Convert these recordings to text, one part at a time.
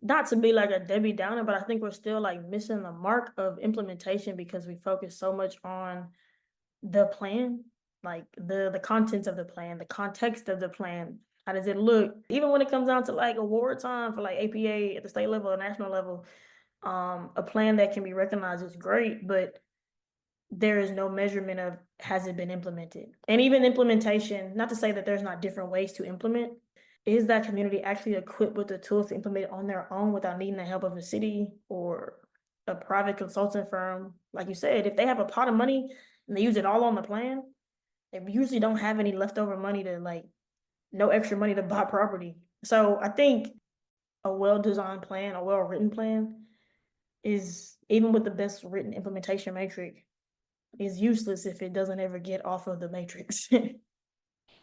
not to be like a Debbie Downer, but I think we're still like missing the mark of implementation because we focus so much on the plan, like the contents of the plan, the context of the plan. How does it look? Even when it comes down to like award time for like APA at the state level or national level, a plan that can be recognized is great, but there is no measurement of has it been implemented. And even implementation, not to say that there's not different ways to implement, is that community actually equipped with the tools to implement it on their own without needing the help of a city or a private consulting firm? Like you said, if they have a pot of money and they use it all on the plan, they usually don't have any leftover money to like no extra money to buy property. So I think a well-designed plan, a well-written plan is even with the best written implementation matrix is useless if it doesn't ever get off of the matrix.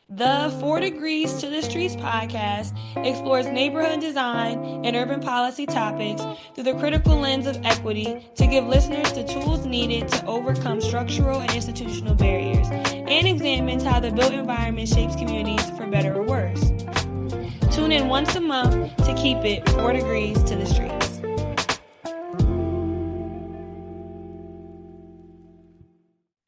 The 4 Degrees to the Streets podcast explores neighborhood design and urban policy topics through the critical lens of equity to give listeners the tools needed to overcome structural and institutional barriers and examines how the built environment shapes communities for better or worse. Tune in once a month to keep it 4 Degrees to the Streets.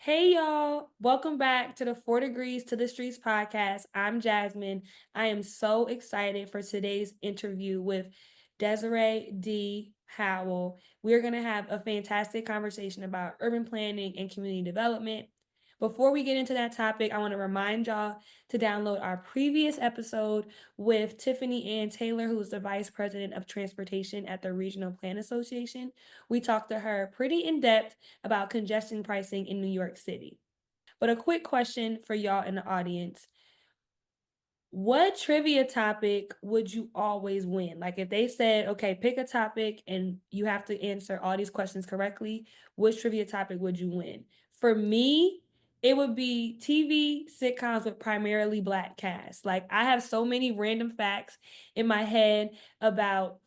Hey y'all, welcome back to the 4 Degrees to the Streets podcast. I'm Jasmine. I am so excited for today's interview with Desiree D. Powell. We're going to have a fantastic conversation about urban planning and community development. Before we get into that topic, I want to remind y'all to download our previous episode with Tiffany Ann Taylor, who's the Vice President of Transportation at the Regional Plan Association. We talked to her pretty in depth about congestion pricing in New York City. But a quick question for y'all in the audience. What trivia topic would you always win? Like if they said, okay, pick a topic and you have to answer all these questions correctly, which trivia topic would you win? For me, it would be TV sitcoms with primarily Black casts. Like I have so many random facts in my head about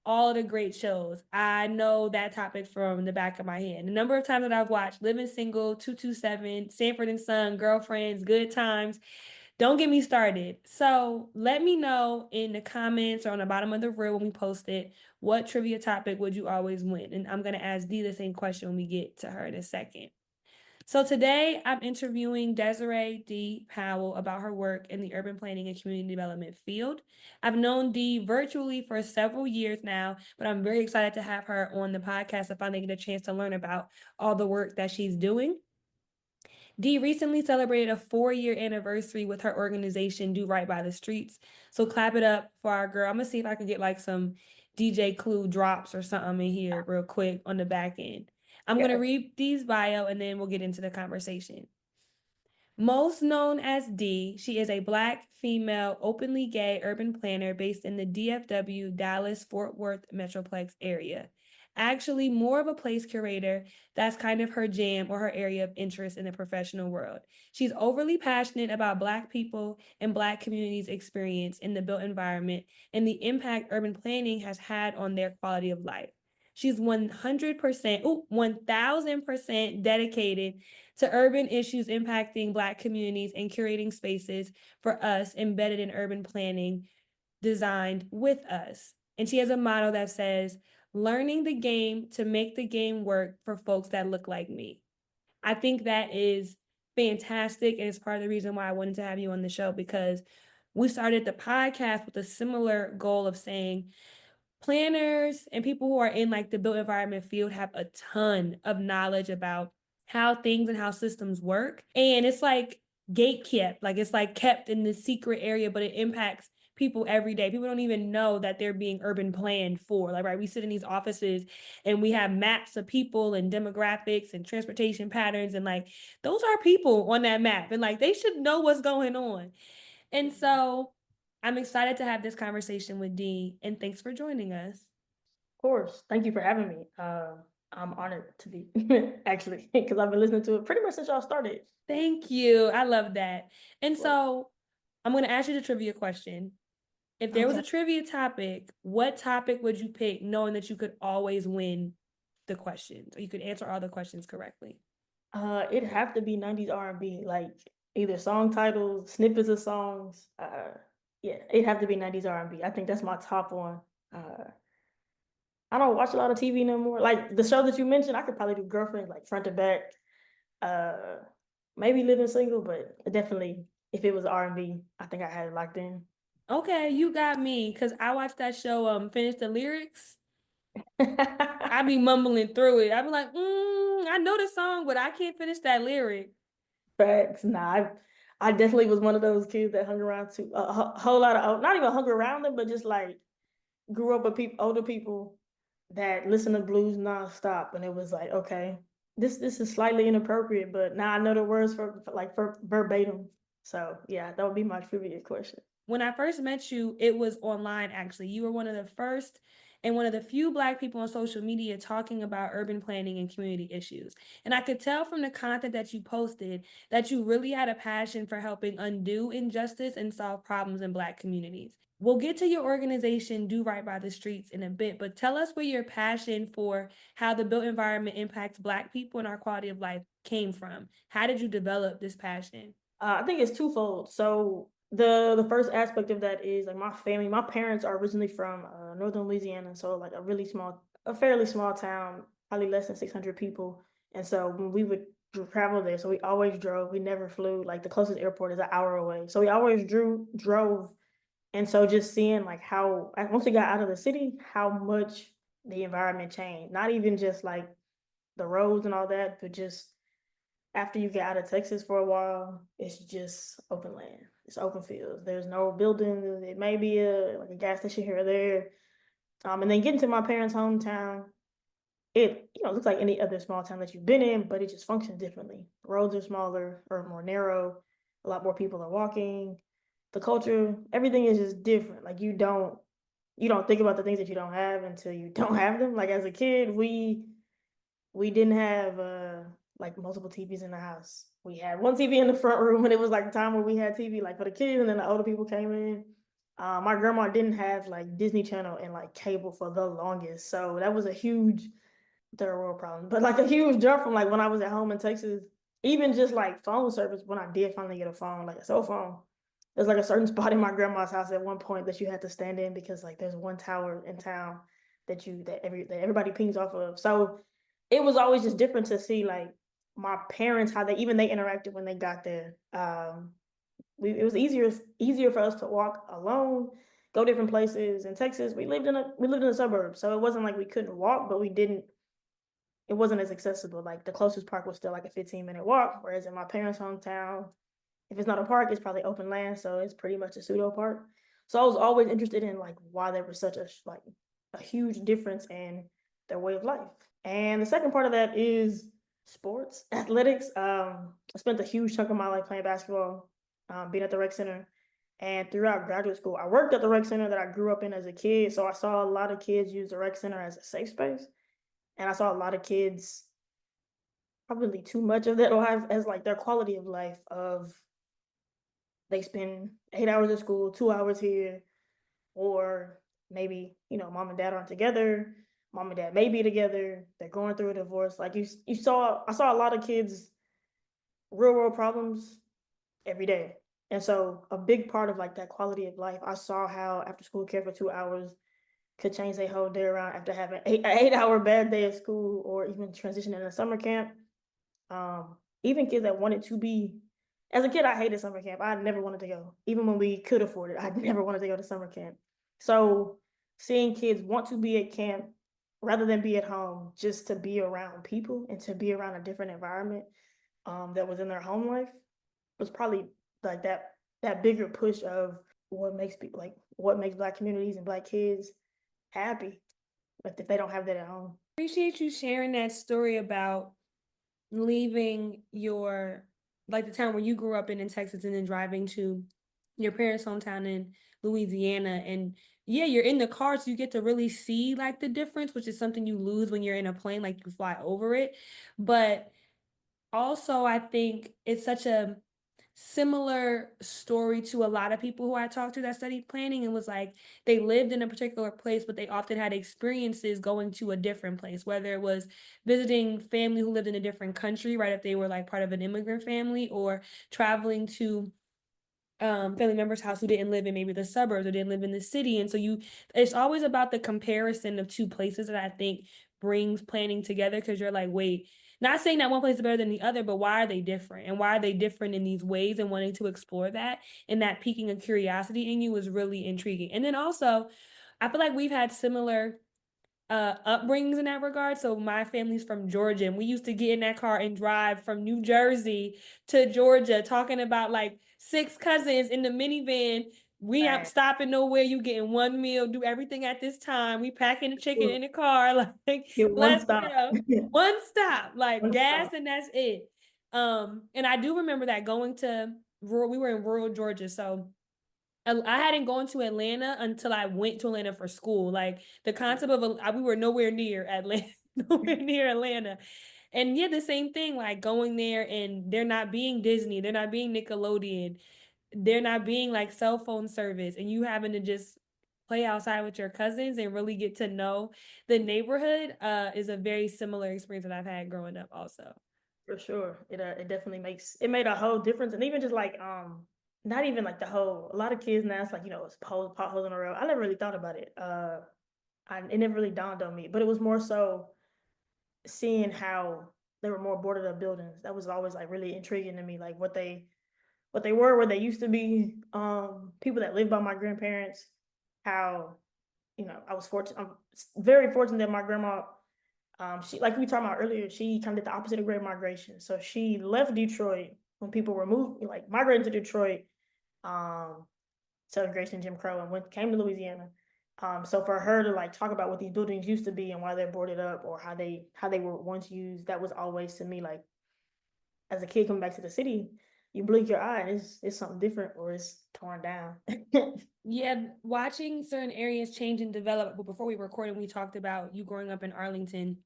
all the great shows. I know that topic from the back of my hand. The number of times that I've watched Living Single, 227, Sanford and Son, Girlfriends, Good Times. Don't get me started. So let me know in the comments or on the bottom of the reel when we post it, what trivia topic would you always win? And I'm going to ask Dee the same question when we get to her in a second. So today I'm interviewing Desiree D. Powell about her work in the urban planning and community development field. I've known Dee virtually for several years now, but I'm very excited to have her on the podcast to finally get a chance to learn about all the work that she's doing. Dee recently celebrated a 4-year anniversary with her organization, Do Right by the Streets. So clap it up for our girl. I'm going to see if I can get like some DJ Clue drops or something in here real quick on the back end. I'm going to read Dee's bio and then we'll get into the conversation. Most known as Dee, she is a Black, female, openly gay urban planner based in the DFW, Dallas-Fort Worth Metroplex area. Actually, more of a place curator, that's kind of her jam or her area of interest in the professional world. She's overly passionate about Black people and Black communities' experience in the built environment and the impact urban planning has had on their quality of life. She's 1,000% dedicated to urban issues impacting Black communities and curating spaces for us embedded in urban planning designed with us. And she has a motto that says, learning the game to make the game work for folks that look like me. I think that is fantastic. And it's part of the reason why I wanted to have you on the show, because we started the podcast with a similar goal of saying, planners and people who are in like the built environment field have a ton of knowledge about how things and how systems work. And it's like gatekept, like it's like kept in this secret area, but it impacts people every day. People don't even know that they're being urban planned for. Like, right, we sit in these offices and we have maps of people and demographics and transportation patterns. And like, those are people on that map. And like, they should know what's going on. And so I'm excited to have this conversation with Dee, and thanks for joining us. Of course. Thank you for having me. I'm honored to be actually because I've been listening to it pretty much since y'all started. Thank you. I love that. And so I'm going to ask you the trivia question. If there was a trivia topic, what topic would you pick knowing that you could always win the questions or you could answer all the questions correctly? It'd have to be 90s R&B, like either song titles, snippets of songs. Yeah, it'd have to be 90s R&B. I think that's my top one. I don't watch a lot of TV no more. Like the show that you mentioned, I could probably do Girlfriend like front to back. Uh, maybe Living Single, but definitely if it was R&B, I think I had it locked in. Okay, you got me because I watched that show, Finish the Lyrics. I be mumbling through it. I be like, I know the song, but I can't finish that lyric. Facts. Nah, I definitely was one of those kids that hung around too a whole lot of not even hung around them, but just like grew up with people, older people that listen to blues nonstop, and it was like, okay, this is slightly inappropriate, but now I know the words for verbatim. So yeah, that would be my trivia question. When I first met you, it was online actually. You were one of the first and one of the few Black people on social media talking about urban planning and community issues. And I could tell from the content that you posted that you really had a passion for helping undo injustice and solve problems in Black communities. We'll get to your organization, Do Right by the Streets, in a bit, but tell us where your passion for how the built environment impacts Black people and our quality of life came from. How did you develop this passion? I think it's twofold. So the first aspect of that is like my family. My parents are originally from northern Louisiana, so like a fairly small town, probably less than 600 people. And so when we would travel there, so we always drove. We never flew. Like the closest airport is an hour away, so we always drove. And so just seeing like how once we got out of the city, how much the environment changed. Not even just like the roads and all that, but just after you get out of Texas for a while, it's just open land. It's open fields. There's no buildings. It may be a gas station here or there. And then getting to my parents' hometown, it looks like any other small town that you've been in, but it just functions differently. The roads are smaller or more narrow. A lot more people are walking. The culture, everything is just different. Like you don't think about the things that you don't have until you don't have them. Like as a kid, we didn't have like multiple TVs in the house. We had one TV in the front room, and it was like the time where we had TV like for the kids, and then the older people came in. My grandma didn't have like Disney Channel and like cable for the longest, so that was a huge third world problem. But like a huge jump from like when I was at home in Texas, even just like phone service when I did finally get a phone, like a cell phone. There's like a certain spot in my grandma's house at one point that you had to stand in because like there's one tower in town that everybody pings off of. So it was always just different to see like my parents how they interacted when they got there. It was easier for us to walk alone, go different places. In Texas, we lived in the suburbs, so it wasn't like we couldn't walk, but we didn't. It wasn't as accessible. Like the closest park was still like a 15-minute walk, whereas in my parents' hometown, if it's not a park, it's probably open land, so it's pretty much a pseudo park. So I was always interested in like why there was such a huge difference in their way of life. And the second part of that is sports, athletics. I spent a huge chunk of my life playing basketball, being at the rec center. And throughout graduate school, I worked at the rec center that I grew up in as a kid. So I saw a lot of kids use the rec center as a safe space. And I saw a lot of kids, probably too much of that life as like their quality of life of they spend 8 hours at school, 2 hours here, or maybe, mom and dad aren't together, mom and dad may be together, they're going through a divorce. Like I saw a lot of kids real world problems every day. And so a big part of like that quality of life, I saw how after school care for 2 hours could change their whole day around after having an 8 hour bad day at school or even transitioning to summer camp. Even kids that wanted to be, as a kid, I hated summer camp. I never wanted to go. Even when we could afford it, I never wanted to go to summer camp. So seeing kids want to be at camp rather than be at home, just to be around people and to be around a different environment that was in their home life was probably like that bigger push of what makes people like what makes Black communities and Black kids happy, like if they don't have that at home. Appreciate you sharing that story about leaving your like the town where you grew up in Texas and then driving to your parents' hometown in Louisiana. And yeah, you're in the car, so you get to really see like the difference, which is something you lose when you're in a plane, like you fly over it. But also, I think it's such a similar story to a lot of people who I talked to that studied planning and was like they lived in a particular place, but they often had experiences going to a different place, whether it was visiting family who lived in a different country, right? If they were like part of an immigrant family or traveling to family member's house who didn't live in maybe the suburbs or didn't live in the city. And so it's always about the comparison of two places that I think brings planning together, because you're like, wait, not saying that one place is better than the other, but why are they different? And why are they different in these ways, and wanting to explore that, and that piquing a curiosity in you is really intriguing. And then also, I feel like we've had similar upbringings in that regard. So my family's from Georgia, and we used to get in that car and drive from New Jersey to Georgia, talking about like six cousins in the minivan. We aren't Man, stopping nowhere. You getting one meal, do everything at this time. We packing the chicken in the car, like get one let's stop. go. One stop, like One gas, stop. and that's it. And I do remember that going to rural, we were in rural Georgia, so I hadn't gone to Atlanta until I went to Atlanta for school. Like the concept of we were nowhere near Atlanta, nowhere near Atlanta. And yeah, the same thing, like going there and there not being Disney, they're not being Nickelodeon, they're not being like cell phone service, and you having to just play outside with your cousins and really get to know the neighborhood is a very similar experience that I've had growing up also. For sure. It definitely it made a whole difference. And even just like not even like the whole a lot of kids now it's like, it's potholes in the road. I never really thought about it. It never really dawned on me. But it was more so seeing how there were more boarded up buildings. That was always like really intriguing to me, like what they were, where they used to be, people that lived by my grandparents, how, I was fortunate I'm very fortunate that my grandma, she, like we talked about earlier, she kind of did the opposite of great migration. So she left Detroit when people were moving, like migrating to Detroit, um, segregation, Jim Crow, and came to Louisiana. So for her to like talk about what these buildings used to be and why they're boarded up or how they were once used, that was always to me like as a kid coming back to the city, you blink your eye and it's something different or it's torn down. Yeah, watching certain areas change and develop. But before we recorded, we talked about you growing up in Arlington,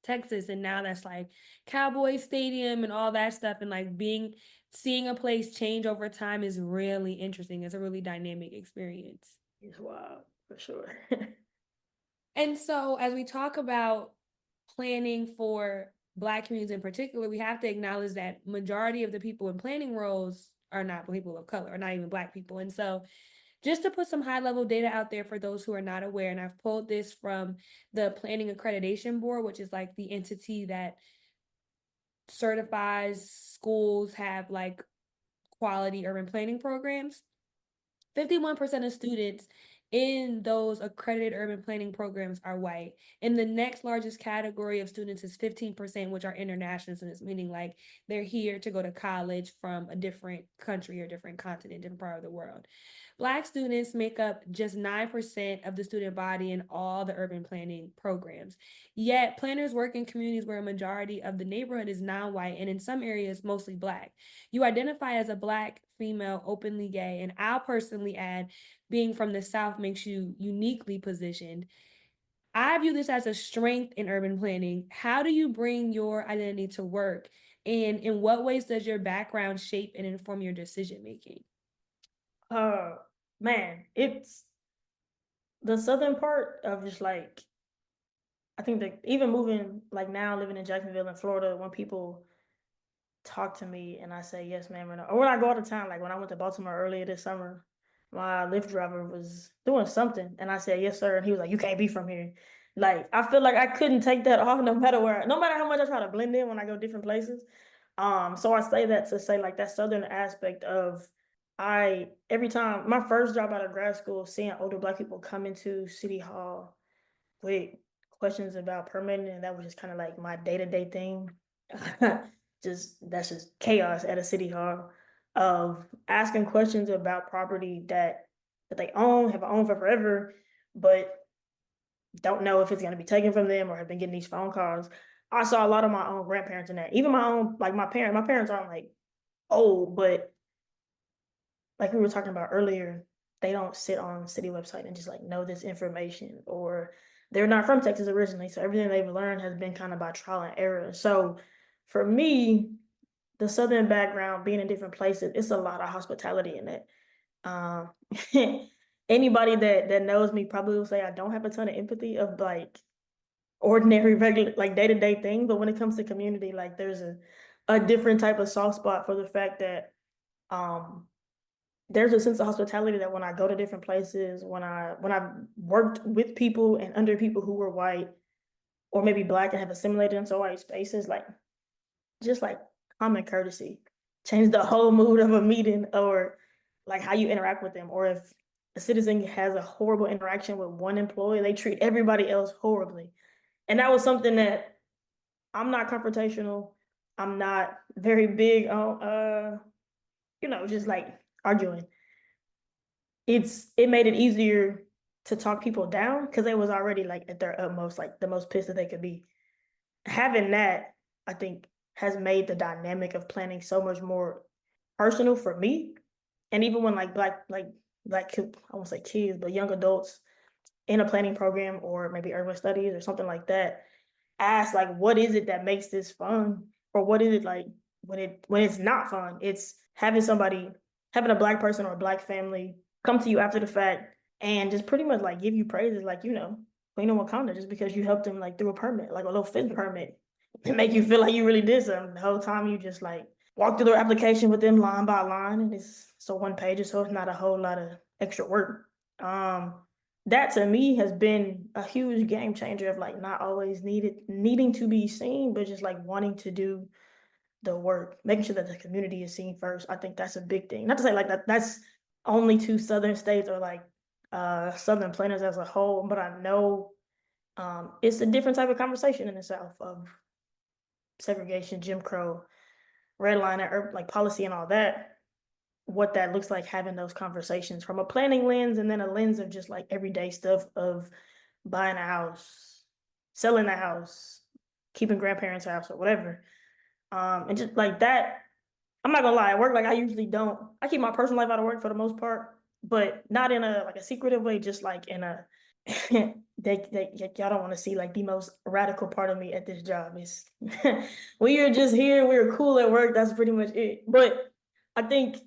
Texas, and now that's like Cowboy Stadium and all that stuff. And like seeing a place change over time is really interesting. It's a really dynamic experience. It's wild for sure. And so, as we talk about planning for Black communities in particular, we have to acknowledge that majority of the people in planning roles are not people of color, or not even Black people. And so, just to put some high level data out there for those who are not aware, and I've pulled this from the Planning Accreditation Board, which is like the entity that certifies schools have like quality urban planning programs. 51% of students in those accredited urban planning programs are white. And the next largest category of students is 15%, which are international students, meaning like they're here to go to college from a different country or different continent, different part of the world. Black students make up just 9% of the student body in all the urban planning programs. Yet planners work in communities where a majority of the neighborhood is non-white, and in some areas mostly Black. You identify as a Black, female, openly gay, and I'll personally add, being from the South makes you uniquely positioned. I view this as a strength in urban planning. How do you bring your identity to work? And in what ways does your background shape and inform your decision making? uh Man, it's the southern part of just like I think that even moving like now living in Jacksonville in Florida, when people talk to me and I say yes, ma'am, or no. Or when I go out of town, like when I went to Baltimore earlier this summer, my Lyft driver was doing something and I said yes, sir, and he was like, "You can't be from here." Like I feel like I couldn't take that off no matter where, no matter how much I try to blend in when I go different places. So I say that to say like that southern aspect of I every time my first job out of grad school, seeing older Black people come into City Hall with questions about permitting, and that was just kind of like my day-to-day thing. Just that's just chaos at a city hall of asking questions about property that they own, have owned for forever, but don't know if it's going to be taken from them or have been getting these phone calls. I saw a lot of my own grandparents in that. Even my own, like my parents aren't like old, but like we were talking about earlier, they don't sit on city website and just like know this information, or they're not from Texas originally. So everything they've learned has been kind of by trial and error. So for me, the Southern background, being in different places, it's a lot of hospitality in it. Um, Anybody that knows me probably will say I don't have a ton of empathy of like ordinary, regular, like day-to-day things. But when it comes to community, like there's a different type of soft spot for the fact that um there's a sense of hospitality that when I go to different places, when I've worked with people and under people who were white or maybe black and have assimilated into white spaces, like just like common courtesy change the whole mood of a meeting or like how you interact with them. Or if a citizen has a horrible interaction with one employee, they treat everybody else horribly. And that was something that I'm not confrontational. I'm not very big on just like arguing. It made it easier to talk people down because they was already like at their utmost, like the most pissed that they could be. Having that, I think, has made the dynamic of planning so much more personal for me. And even when I won't say kids, but young adults in a planning program or maybe urban studies or something like that, ask like, what is it that makes this fun? Or what is it like when it's not fun? It's having a black person or a black family come to you after the fact and just pretty much like give you praises, like, clean on Wakanda just because you helped them like through a permit, like a little fit permit. It make you feel like you really did something. The whole time you just like walk through their application with them line by line, and it's so one page, so it's not a whole lot of extra work. Um, that to me has been a huge game changer of like not always needing to be seen, but just like wanting to do the work, making sure that the community is seen first. I think that's a big thing. Not to say like that's only to southern states or like southern planners as a whole, but I know it's a different type of conversation in the South of segregation, Jim Crow, redlining, like policy and all that. What that looks like having those conversations from a planning lens and then a lens of just like everyday stuff of buying a house, selling a house, keeping grandparents' house or whatever. And just like that, I'm not gonna lie, at work, like I usually don't. I keep my personal life out of work for the most part, but not in a like a secretive way, just like in a y'all don't want to see like the most radical part of me at this job is we are just here, we're cool at work, that's pretty much it. But I think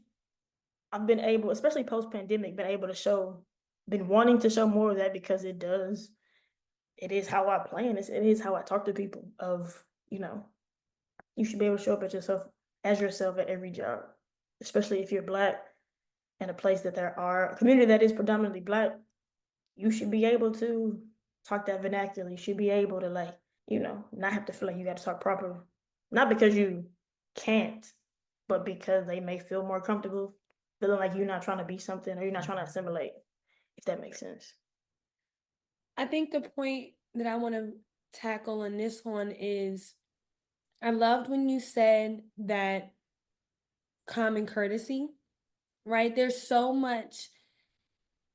I've been able, especially post pandemic, been wanting to show more of that because it is how I plan. It is how I talk to people of, you should be able to show up as yourself at every job, especially if you're black in a place that there are a community that is predominantly black. You should be able to talk that vernacular. You should be able to like, not have to feel like you got to talk proper. Not because you can't, but because they may feel more comfortable feeling like you're not trying to be something or you're not trying to assimilate, if that makes sense. I think the point that I want to tackle on this one is I loved when you said that common courtesy, right? There's so much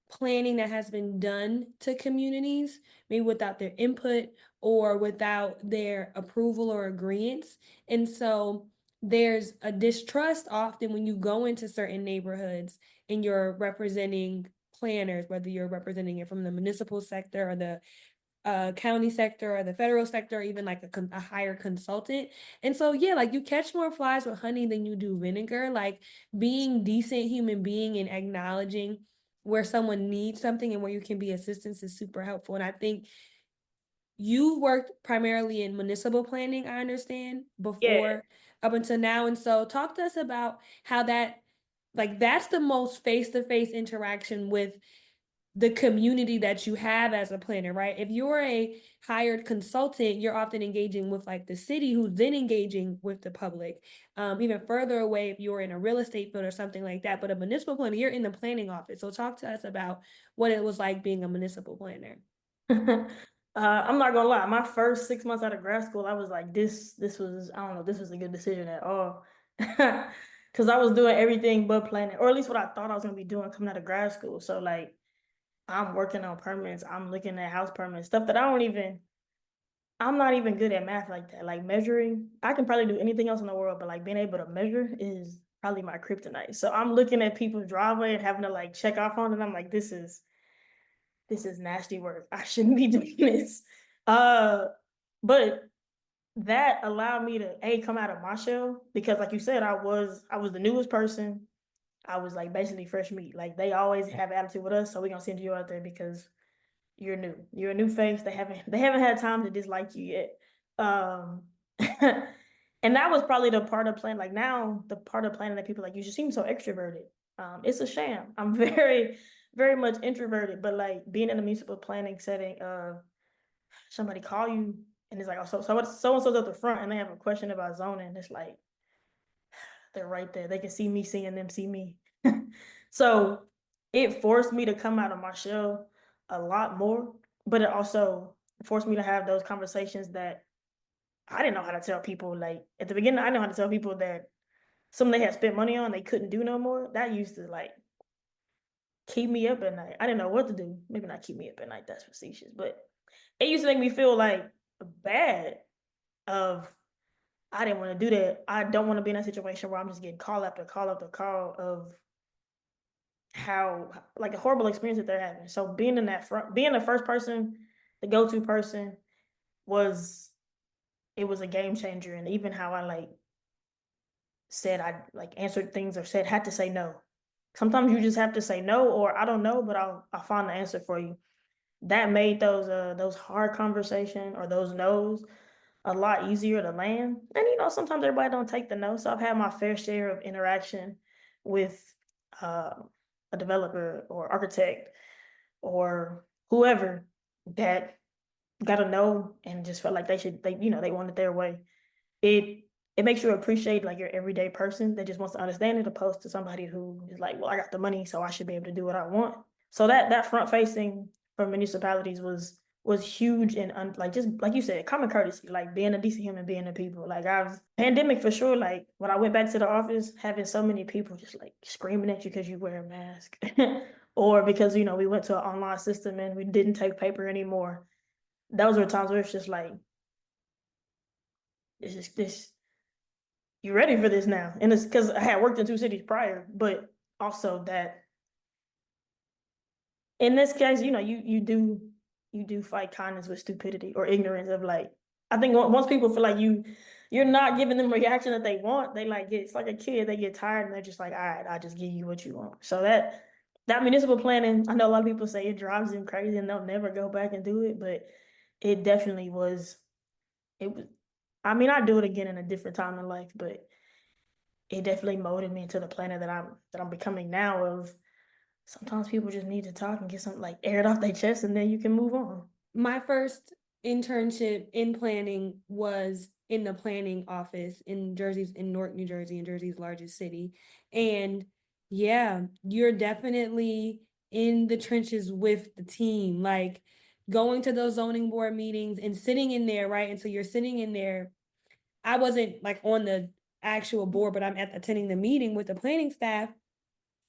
planning that has been done to communities, maybe without their input or without their approval or agreement. And so there's a distrust often when you go into certain neighborhoods and you're representing planners, whether you're representing it from the municipal sector or the county sector or the federal sector, or even like a higher consultant. And so, yeah, like you catch more flies with honey than you do vinegar. Like being decent human being and acknowledging where someone needs something and where you can be assistance is super helpful. And I think you worked primarily in municipal planning, I understand, Yeah. before up until now. And so talk to us about how that's the most face-to-face interaction with the community that you have as a planner, right? If you're a hired consultant, you're often engaging with like the city, who's then engaging with the public. Even further away, if you're in a real estate field or something like that. But a municipal planner, you're in the planning office. So talk to us about what it was like being a municipal planner. I'm not gonna lie. My first 6 months out of grad school, I was like, this was, I don't know, this was a good decision at all. Because I was doing everything but planning, or at least what I thought I was gonna be doing coming out of grad school. So like, I'm working on permits. I'm looking at house permits, stuff that I'm not even good at math like that. Like measuring, I can probably do anything else in the world, but like being able to measure is probably my kryptonite. So I'm looking at people's driveway and having to like check off on it. And I'm like, this is nasty work. I shouldn't be doing this. Uh, but that allowed me to come out of my shell because like you said, I was the newest person. I was like basically fresh meat. Like they always have attitude with us, so we're gonna send you out there because you're new. You're a new face. They haven't had time to dislike you yet. Um and that was probably the part of plan. Like now, the part of planning that people like you just seem so extroverted. It's a sham. I'm very, very much introverted, but like being in a municipal planning setting, somebody call you and it's like, oh, so and so's at the front and they have a question about zoning. It's like they're right there. They can see me seeing them see me. So it forced me to come out of my shell a lot more, but it also forced me to have those conversations that I didn't know how to tell people. Like at the beginning, I know how to tell people that something they had spent money on, they couldn't do no more. That used to like keep me up at night. I didn't know what to do. Maybe not keep me up at night, that's facetious, but it used to make me feel like bad of I didn't want to do that. I don't want to be in a situation where I'm just getting call after call after call of how like a horrible experience that they're having. So being in that front, being the first person, the go-to person was it was a game changer. And even how I like said I like answered things or said had to say no. Sometimes you just have to say no or I don't know, but I'll find the answer for you. That made those hard conversation or those no's a lot easier to land. And sometimes everybody don't take the no. So I've had my fair share of interaction with uh, a developer or architect or whoever that got a no and just felt like they want it their way. It it makes you appreciate like your everyday person that just wants to understand it opposed to somebody who is like, well, I got the money, so I should be able to do what I want. So that front facing for municipalities was huge and like just like you said, common courtesy, like being a decent human being to people. Like I've pandemic for sure. Like when I went back to the office, having so many people just like screaming at you because you wear a mask, or because we went to an online system and we didn't take paper anymore. Those were times where it's just like it's just this you ready for this now. And it's because I had worked in two cities prior, but also that in this case, you do fight kindness with stupidity or ignorance of like I think once people feel like you're not giving them a reaction that they want, they like it's like a kid, they get tired and they're just like, all right, I'll just give you what you want. So that municipal planning, I know a lot of people say it drives them crazy and they'll never go back and do it, but it definitely was I mean, I'd do it again in a different time in life, but it definitely molded me into the planner that I'm becoming now of sometimes people just need to talk and get something like air it off their chest and then you can move on. My first internship in planning was in the planning office in Newark, New Jersey, in Jersey's largest city. And yeah, you're definitely in the trenches with the team, like going to those zoning board meetings and sitting in there, right? And so you're sitting in there. I wasn't like on the actual board, but I'm attending the meeting with the planning staff.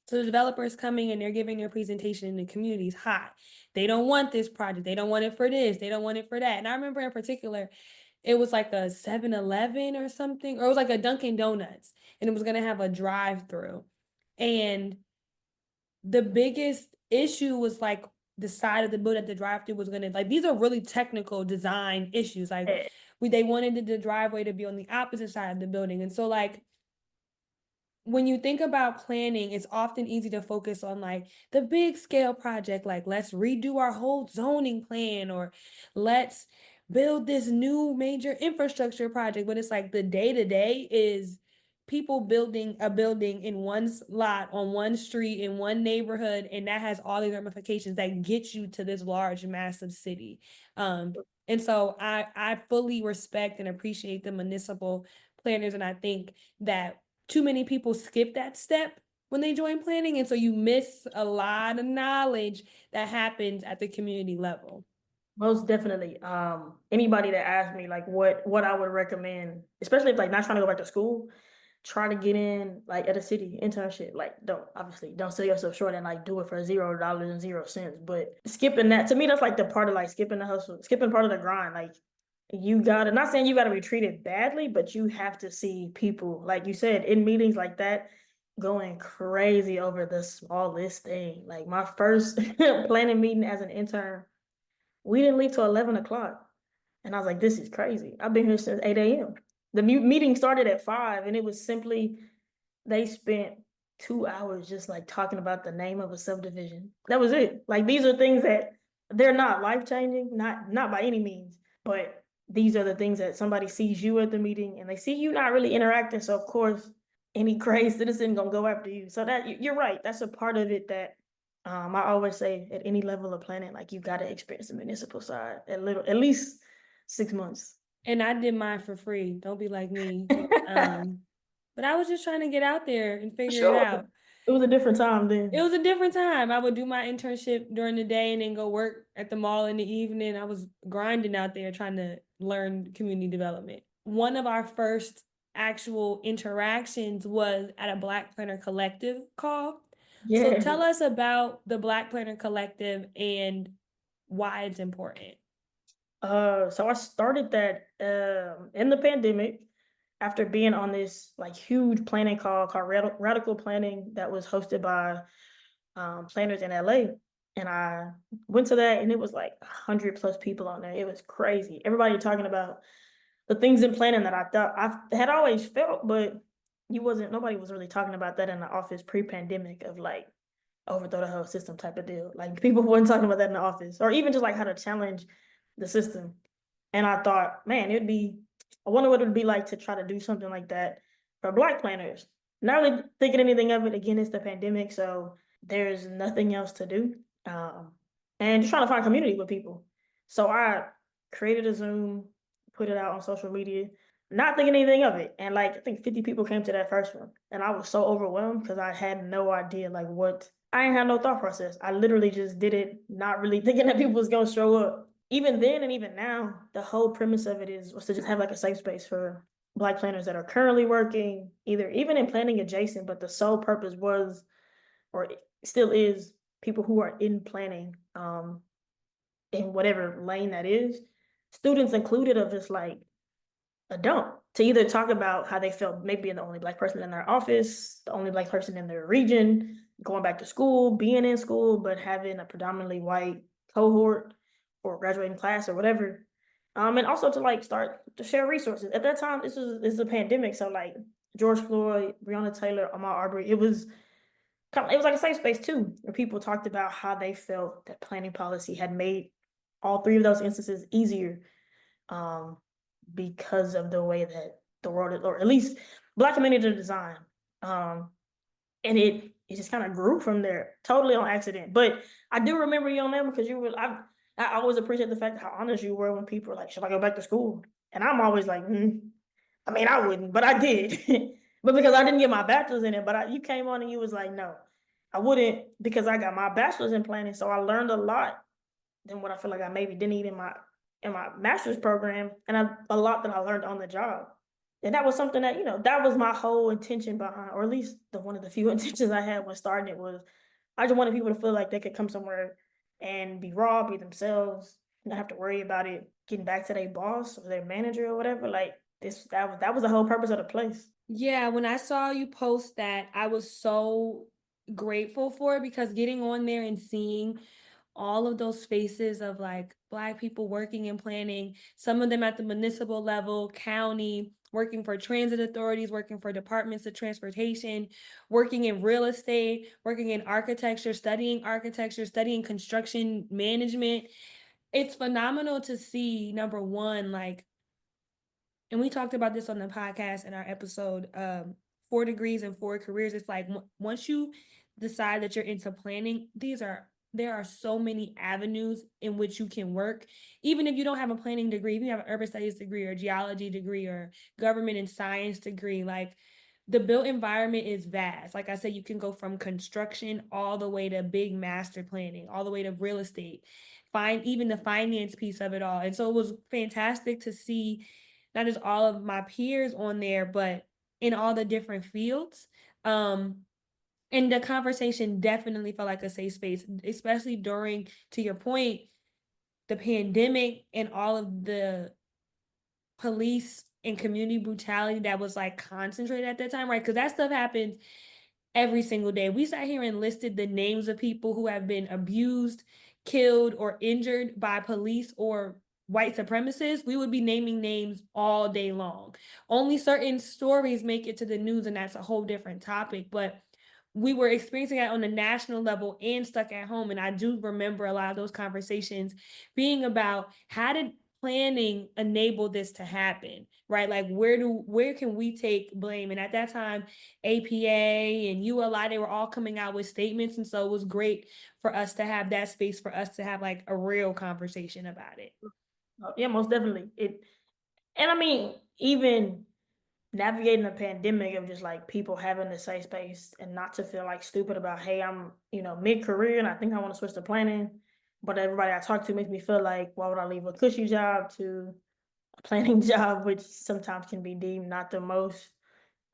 So the developers coming and they're giving their presentation and the community's hot. They don't want this project. They don't want it for this. They don't want it for that. And I remember in particular, it was like a 7-Eleven or something, or it was like a Dunkin' Donuts, and it was gonna have a drive-through. And the biggest issue was like the side of the building that the drive-through was gonna like these are really technical design issues. Like Eh, they wanted the driveway to be on the opposite side of the building. And so like when you think about planning, it's often easy to focus on like the big scale project, like let's redo our whole zoning plan or let's build this new major infrastructure project. But it's like the day to day is people building a building in one lot on one street in one neighborhood, and that has all these ramifications that get you to this large, massive city. And so I fully respect and appreciate the municipal planners, and I think that too many people skip that step when they join planning. And so you miss a lot of knowledge that happens at the community level. Most definitely. Anybody that asks me like what I would recommend, especially if like not trying to go back to school, try to get in like at a city internship. Like don't sell yourself short and like do it for $0 and 0 cents. But skipping that to me, that's like the part of like skipping the hustle, skipping part of the grind. Like you gotta not saying you gotta be treated badly, but you have to see people, like you said, in meetings like that, going crazy over the smallest thing. Like my first planning meeting as an intern, we didn't leave till 11 o'clock. And I was like, this is crazy. I've been here since 8 a.m. The meeting started at 5, and it was simply they spent 2 hours just like talking about the name of a subdivision. That was it. Like these are things that they're not life changing, not by any means, but these are the things that somebody sees you at the meeting and they see you not really interacting. So of course any crazed citizen gonna go after you. So that you're right. That's a part of it that I always say at any level of planning, like you gotta experience the municipal side at least 6 months. And I did mine for free. Don't be like me. Um, but I was just trying to get out there and For figure it sure. out. It was a different time It then. was a different time. I would do my internship during the day and then go work at the mall in the evening. I was grinding out there trying to learn community development. One of our first actual interactions was at a Black Planner Collective call. So Yeah. tell us about the Black Planner Collective and why it's important. So I started that in the pandemic after being on this like huge planning call called Radical Planning that was hosted by planners in LA. And I went to that and it was like 100 plus people on there. It was crazy. Everybody talking about the things in planning that I thought I had always felt, but nobody was really talking about that in the office pre-pandemic of like overthrow the whole system type of deal. Like people weren't talking about that in the office or even just like how to challenge the system. And I thought, man, I wonder what it would be like to try to do something like that for Black planners. Not really thinking anything of it. Again, it's the pandemic, so there's nothing else to do. Um, and just trying to find community with people. So I created a Zoom, put it out on social media, not thinking anything of it. And like, I think 50 people came to that first one. And I was so overwhelmed because I had no idea, like, I ain't had no thought process. I literally just did it, not really thinking that people was going to show up. Even then and even now, the whole premise of it was to just have like a safe space for Black planners that are currently working, either even in planning adjacent, but the sole purpose was, or it still is, people who are in planning, in whatever lane that is, students included, of just like a dump to either talk about how they felt maybe being the only Black person in their office, the only Black person in their region, going back to school, being in school, but having a predominantly white cohort or graduating class or whatever. And also to like start to share resources. At that time, this is a pandemic, so like George Floyd, Breonna Taylor, Ahmaud Arbery, it was like a safe space too, where people talked about how they felt that planning policy had made all three of those instances easier, um, because of the way that the world is, or at least Black community design. Um, and it just kind of grew from there, totally on accident. But I do remember you on that because I always appreciate the fact how honest you were when people were like, "Should I go back to school?" And I'm always like, I mean, I wouldn't, but I did, but because I didn't get my bachelor's in it. But you came on and you was like, "No, I wouldn't," because I got my bachelor's in planning, so I learned a lot than what I feel like I maybe didn't need in my master's program, and a lot that I learned on the job. And that was something that, that was my whole intention behind, or at least the one of the few intentions I had when starting it was I just wanted people to feel like they could come somewhere and be raw, be themselves, not have to worry about it getting back to their boss or their manager or whatever. Like that was the whole purpose of the place. Yeah, when I saw you post that, I was so grateful for it because getting on there and seeing all of those faces of like Black people working and planning, some of them at the municipal level, county, working for transit authorities, working for departments of transportation, working in real estate, working in architecture, studying construction management. It's phenomenal to see, number one, like, and we talked about this on the podcast in our episode, 4 degrees and 4 careers. It's like once you decide that you're into planning, there are so many avenues in which you can work. Even if you don't have a planning degree, if you have an urban studies degree or geology degree or government and science degree, like the built environment is vast. Like I said, you can go from construction all the way to big master planning, all the way to real estate, find even the finance piece of it all. And so it was fantastic to see not just all of my peers on there, but in all the different fields. Um, and the conversation definitely felt like a safe space, especially during, to your point, the pandemic and all of the police and community brutality that was like concentrated at that time, right? Because that stuff happens every single day. We sat here and listed the names of people who have been abused, killed, or injured by police or white supremacists. We would be naming names all day long. Only certain stories make it to the news, and that's a whole different topic. But we were experiencing it on a national level and stuck at home. And I do remember a lot of those conversations being about planning enabled this to happen, right? Like where can we take blame? And at that time, APA and ULI, they were all coming out with statements. And so it was great for us to have that space for us to have like a real conversation about it. Yeah, most definitely. And I mean, even navigating a pandemic of just like people having the safe space and not to feel like stupid about, hey, I'm, mid-career and I think I want to switch to planning. But everybody I talk to makes me feel like, why would I leave a cushy job to a planning job, which sometimes can be deemed not the most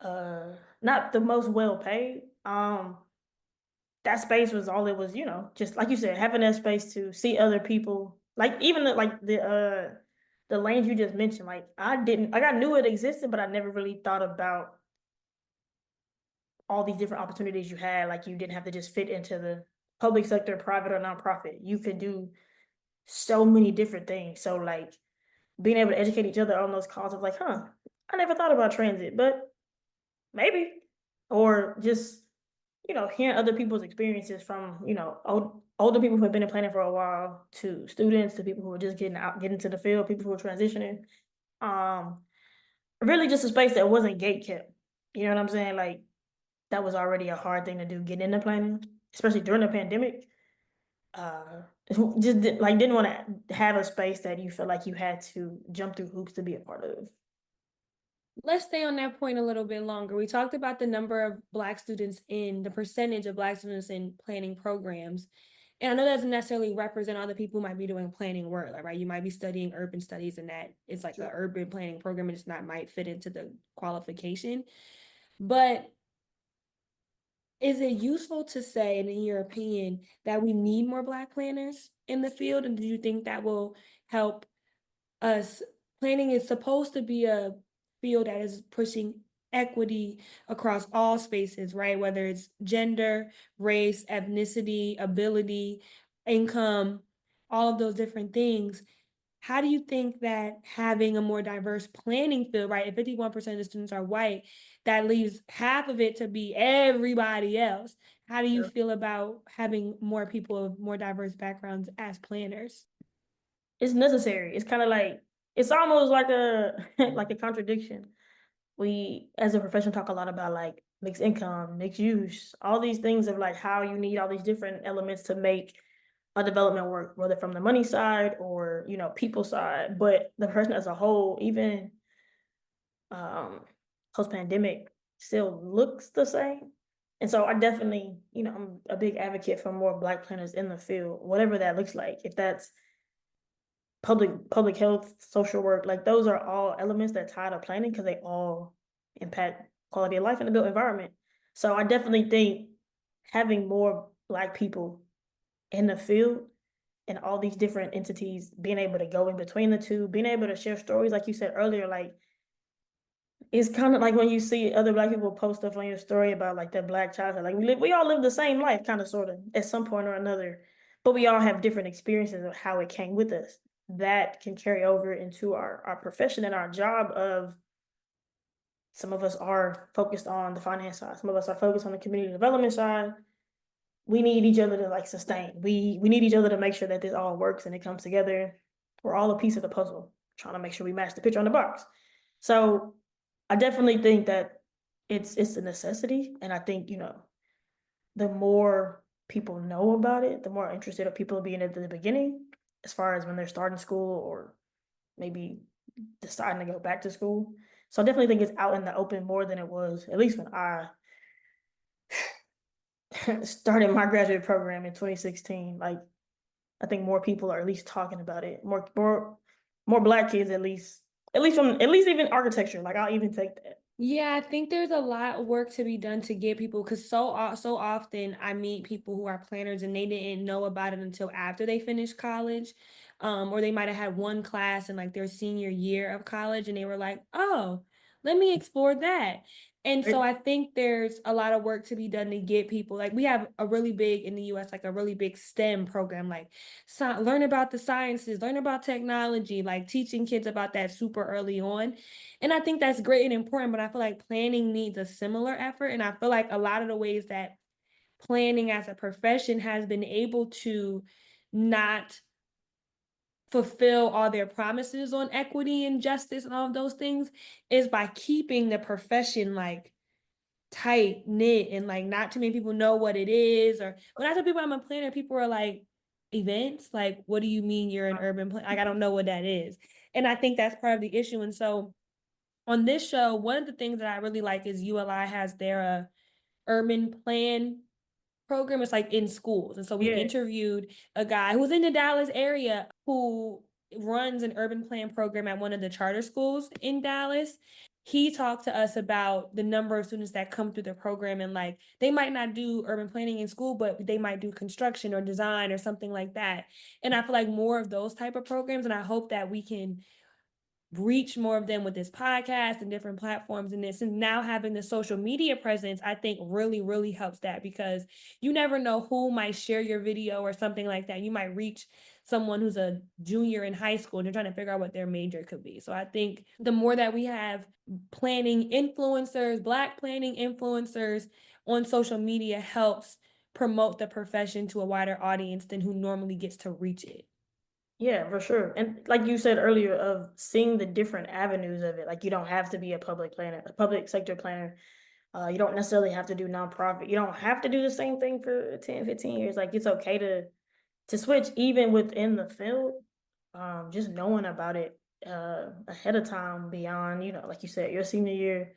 well paid. That space was all it was, just like you said, having that space to see other people, like even the lanes you just mentioned. Like I didn't, like I knew it existed, but I never really thought about all these different opportunities you had. Like you didn't have to just fit into the public sector, private or nonprofit. You could do so many different things. So like being able to educate each other on those calls of like, I never thought about transit, but maybe, or just hearing other people's experiences from older people who have been in planning for a while to students to people who are just getting into the field, people who are transitioning. Um, Really just a space that wasn't gate kept. You know what I'm saying? Like that was already a hard thing to do, get into planning, especially during the pandemic. Just didn't want to have a space that you feel like you had to jump through hoops to be a part of. Let's stay on that point a little bit longer. We talked about the number of Black students in the percentage of Black students in planning programs. And I know that doesn't necessarily represent all the people who might be doing planning work, like, right? You might be studying urban studies and that it's like an Sure. urban planning program and it's not might fit into the qualification. But is it useful to say, and in your opinion, that we need more Black planners in the field? And do you think that will help us? Planning is supposed to be a field that is pushing equity across all spaces, right? Whether it's gender, race, ethnicity, ability, income, all of those different things. How do you think that having a more diverse planning field, right? If 51% of the students are white, that leaves half of it to be everybody else. How do you Yeah. feel about having more people of more diverse backgrounds as planners? It's necessary. It's kind of like it's almost like a like a contradiction. We as a profession talk a lot about like mixed income, mixed use, all these things of like how you need all these different elements to make a development work, whether from the money side or people side. But the person as a whole, even um post pandemic, still looks the same. And so I definitely, I'm a big advocate for more Black planners in the field, whatever that looks like. If that's public health, social work, like those are all elements that tie to planning because they all impact quality of life in the built environment. So I definitely think having more Black people in the field and all these different entities being able to go in between the two, being able to share stories, like you said earlier, like it's kind of like when you see other Black people post stuff on your story about like their Black childhood. Like we all live the same life, kind of, sort of, at some point or another, but we all have different experiences of how it came with us. That can carry over into our profession and our job. Of some of us are focused on the finance side, some of us are focused on the community development side. We need each other to like sustain. We need each other to make sure that this all works and it comes together. We're all a piece of the puzzle, trying to make sure we match the picture on the box. So I definitely think that it's a necessity, and I think the more people know about it, the more interested of people being at the beginning, as far as when they're starting school or maybe deciding to go back to school. So I definitely think it's out in the open more than it was, at least when I started my graduate program in 2016. Like I think more people are at least talking about it. More Black kids at least even architecture. Like I'll even take that. Yeah, I think there's a lot of work to be done to get people because so often I meet people who are planners and they didn't know about it until after they finished college, or they might have had one class in like their senior year of college and they were like, "Oh, let me explore that." And so Right? I think there's a lot of work to be done to get people like we have a really big in the US like a really big STEM program like learn about the sciences, learn about technology, like teaching kids about that super early on. And I think that's great and important, but I feel like planning needs a similar effort. And I feel like a lot of the ways that planning as a profession has been able to not fulfill all their promises on equity and justice and all of those things is by keeping the profession like tight knit and like not too many people know what it is. Or when I tell people I'm a planner, people are like, events? Like, what do you mean you're an urban planner? Like, I don't know what that is. And I think that's part of the issue. And so on this show, one of the things that I really like is ULI has their urban plan program. It's like in schools. And so we Yeah. interviewed a guy who's in the Dallas area who runs an urban plan program at one of the charter schools in Dallas. He talked to us about the number of students that come through the program and like they might not do urban planning in school, but they might do construction or design or something like that. And I feel like more of those type of programs, and I hope that we can reach more of them with this podcast and different platforms and this, and now having the social media presence, I think really helps that, because you never know who might share your video or something like that. You might reach someone who's a junior in high school and they're trying to figure out what their major could be. So I think the more that we have planning influencers, Black planning influencers on social media helps promote the profession to a wider audience than who normally gets to reach it. Yeah, for sure. And like you said earlier, of seeing the different avenues of it. Like you don't have to be a public planner, a public sector planner. You don't necessarily have to do nonprofit. You don't have to do the same thing for 10, 15 years. Like it's okay to switch even within the field. Just knowing about it ahead of time beyond, like you said, your senior year,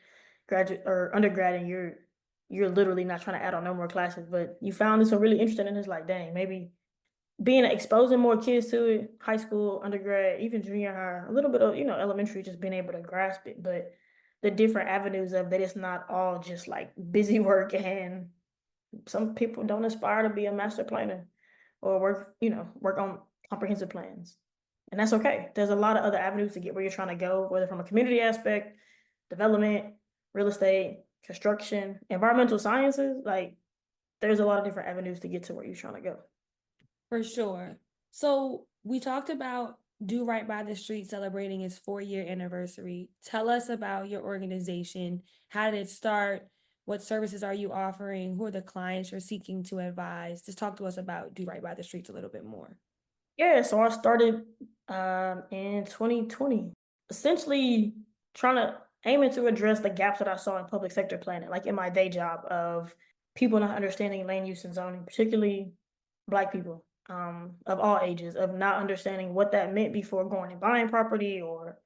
graduate or undergrad, and you're literally not trying to add on no more classes, but you found this one really interesting and it's like, dang, maybe being exposing more kids to it, high school, undergrad, even junior high, a little bit of, elementary, just being able to grasp it, but the different avenues of that, it's not all just like busy work, and some people don't aspire to be a master planner or work on comprehensive plans. And that's okay. There's a lot of other avenues to get where you're trying to go, whether from a community aspect, development, real estate, construction, environmental sciences, like there's a lot of different avenues to get to where you're trying to go. For sure. So we talked about Do Right by the Street celebrating its 4-year anniversary. Tell us about your organization. How did it start? What services are you offering? Who are the clients you're seeking to advise? Just talk to us about Do Right by the Streets a little bit more. Yeah, so I started in 2020, essentially trying to aiming to address the gaps that I saw in public sector planning, like in my day job of people not understanding land use and zoning, particularly Black people of all ages, of not understanding what that meant before going and buying property or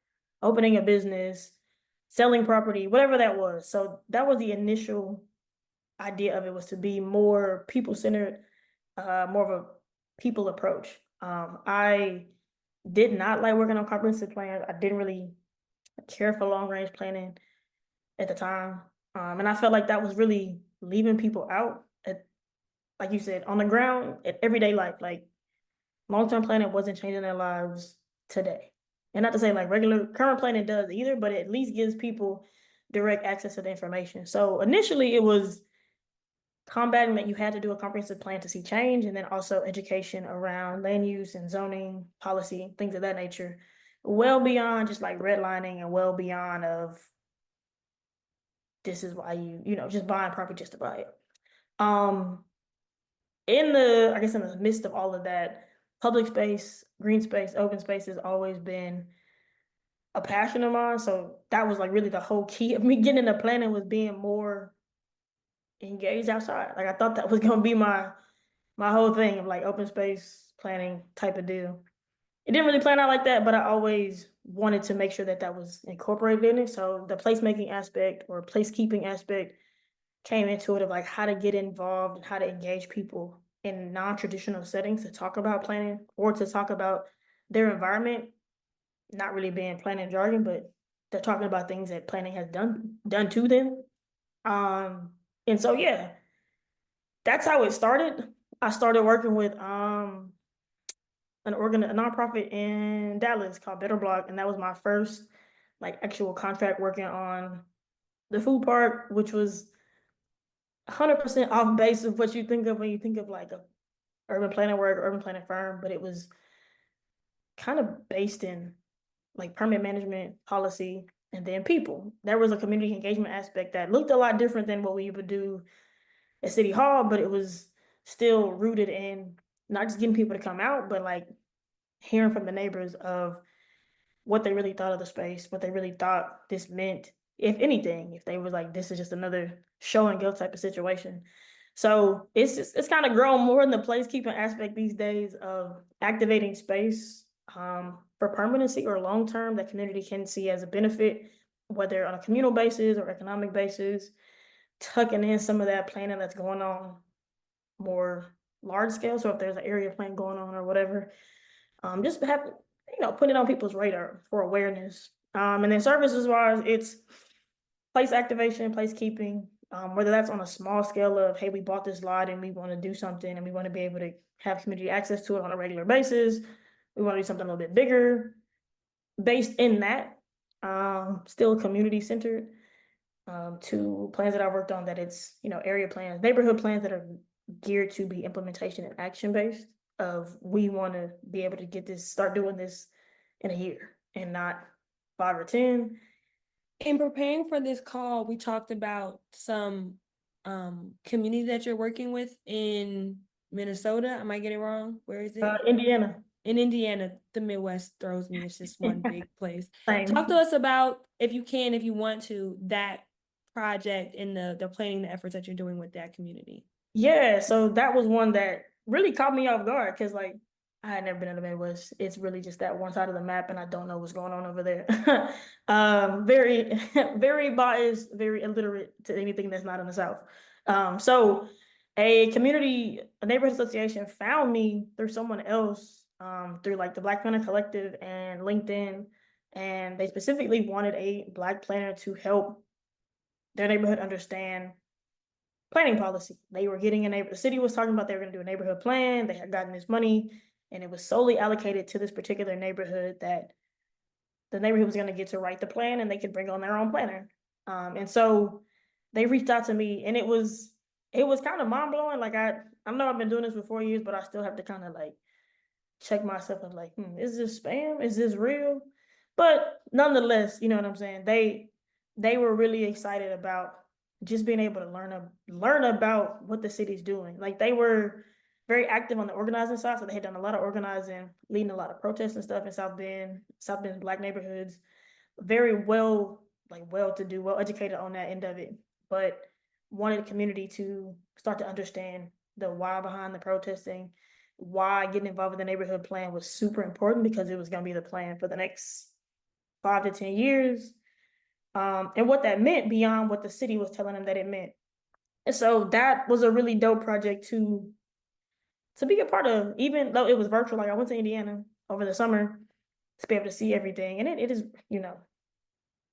opening a business, selling property, whatever that was. So that was the initial idea of it, was to be more people centered, more of a people approach. I did not like working on comprehensive plans. I didn't really care for long range planning at the time. And I felt like that was really leaving people out at, like you said, on the ground at everyday life. Like long term planning wasn't changing their lives today. And not to say like regular current planning does either, but it at least gives people direct access to the information. So initially it was combating that you had to do a comprehensive plan to see change, and then also education around land use and zoning policy, things of that nature, well beyond just like redlining and well beyond of this is why just buying property just to buy it. Um, I guess in the midst of all of that, public space, green space, open space has always been a passion of mine. So that was like really the whole key of me getting into planning, was being more engaged outside. Like I thought that was gonna be my whole thing of like open space planning type of deal. It didn't really plan out like that, but I always wanted to make sure that that was incorporated in it. So the placemaking aspect or placekeeping aspect came into it, of like how to get involved and how to engage people in non-traditional settings to talk about planning or to talk about their environment, not really being planning jargon, but they're talking about things that planning has done to them. Um, and so yeah, that's how it started. I started working with a nonprofit in Dallas called Better Block, and that was my first like actual contract working on the food park, which was 100% off base of what you think of when you think of like a urban planning work, urban planning firm, but it was kind of based in like permit management, policy, and then people. There was a community engagement aspect that looked a lot different than what we would do at City Hall, but it was still rooted in not just getting people to come out, but like hearing from the neighbors of what they really thought of the space, what they really thought this meant, if anything, if they was like, this is just another show and go type of situation. So it's kind of grown more in the placekeeping aspect these days of activating space for permanency or long term that community can see as a benefit, whether on a communal basis or economic basis, tucking in some of that planning that's going on more large scale. So if there's an area plan going on or whatever, just have put it on people's radar for awareness. And then services wise, it's place activation, placekeeping, whether that's on a small scale of, hey, we bought this lot and we want to do something and we want to be able to have community access to it on a regular basis. We want to do something a little bit bigger based in that, still community centered, to plans that I worked on that it's, area plans, neighborhood plans that are geared to be implementation and action based of we want to be able to get this, start doing this in a year and not 5 or 10. In preparing for this call, we talked about some community that you're working with in Minnesota. Am I getting it wrong? Where is it? Indiana, In Indiana, the Midwest throws me. It's just one big place. Talk to same. us about, if you can, if you want to, that project and the planning, the efforts that you're doing with that community. Yeah, so that was one that really caught me off guard because like I had never been in the Midwest. It's really just that one side of the map, and I don't know what's going on over there. Very, very biased, very illiterate to anything that's not in the South. So a neighborhood association found me through someone else, through like the Black Planner Collective and LinkedIn, and they specifically wanted a Black planner to help their neighborhood understand planning policy. They were getting the city was talking about they were going to do a neighborhood plan. They had gotten this money and it was solely allocated to this particular neighborhood that the neighborhood was going to get to write the plan and they could bring on their own planner. And so they reached out to me and it was kind of mind blowing. Like I know I've been doing this for 4 years, but I still have to kind of like check myself and like, is this spam? Is this real? But nonetheless, you know what I'm saying? They were really excited about just being able to learn about what the city's doing. Like they were very active on the organizing side, so they had done a lot of organizing, leading a lot of protests and stuff in South Bend Black neighborhoods. Very well, like well to do, well educated on that end of it, but wanted the community to start to understand the why behind the protesting, why getting involved with the neighborhood plan was super important because it was going to be the plan for the next 5 to 10 years, and what that meant beyond what the city was telling them that it meant. And so that was a really dope project to be a part of, even though it was virtual. Like I went to Indiana over the summer to be able to see everything, and it is,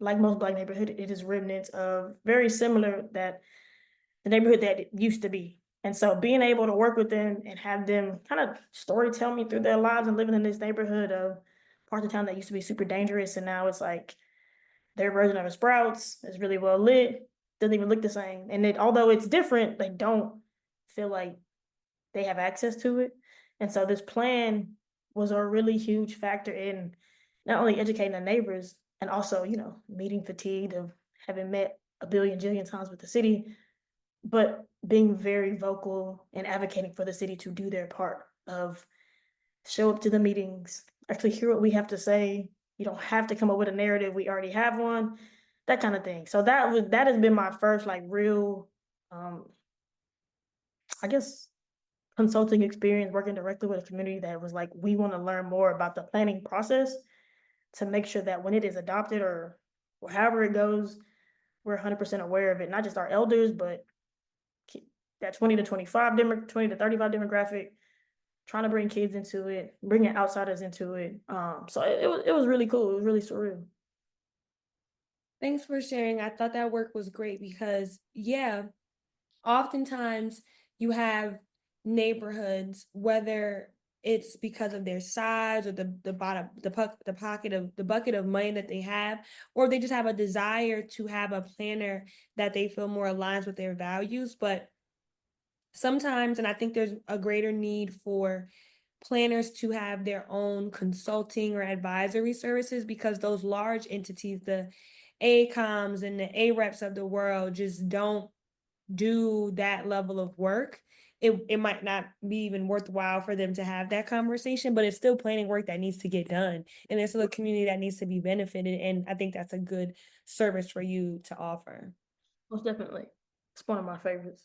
like most Black neighborhood, it is remnants of very similar that the neighborhood that it used to be. And so being able to work with them and have them kind of story tell me through their lives and living in this neighborhood of parts of town that used to be super dangerous and now it's like their version of a Sprouts is really well lit, doesn't even look the same. And although it's different, they don't feel like they have access to it. And so this plan was a really huge factor in not only educating the neighbors and also, meeting fatigue of having met a billion jillion times with the city, but being very vocal and advocating for the city to do their part of show up to the meetings, actually hear what we have to say. You don't have to come up with a narrative. We already have one, that kind of thing. So that has been my first like real, I guess, consulting experience working directly with a community that was like, we want to learn more about the planning process to make sure that when it is adopted or however it goes, we're 100% aware of it. Not just our elders, but that 20 to 25 20 to 35 demographic, trying to bring kids into it, bringing outsiders into it. So it was really cool. It was really surreal. Thanks for sharing. I thought that work was great because, yeah, oftentimes you have neighborhoods, whether it's because of their size or the bottom the pocket of the bucket of money that they have, or they just have a desire to have a planner that they feel more aligns with their values. But sometimes, and I think there's a greater need for planners to have their own consulting or advisory services because those large entities, the ACOMs and the AREPs of the world, just don't do that level of work. it might not be even worthwhile for them to have that conversation, but it's still planning work that needs to get done. And there's still a community that needs to be benefited. And I think that's a good service for you to offer. Most definitely. It's one of my favorites.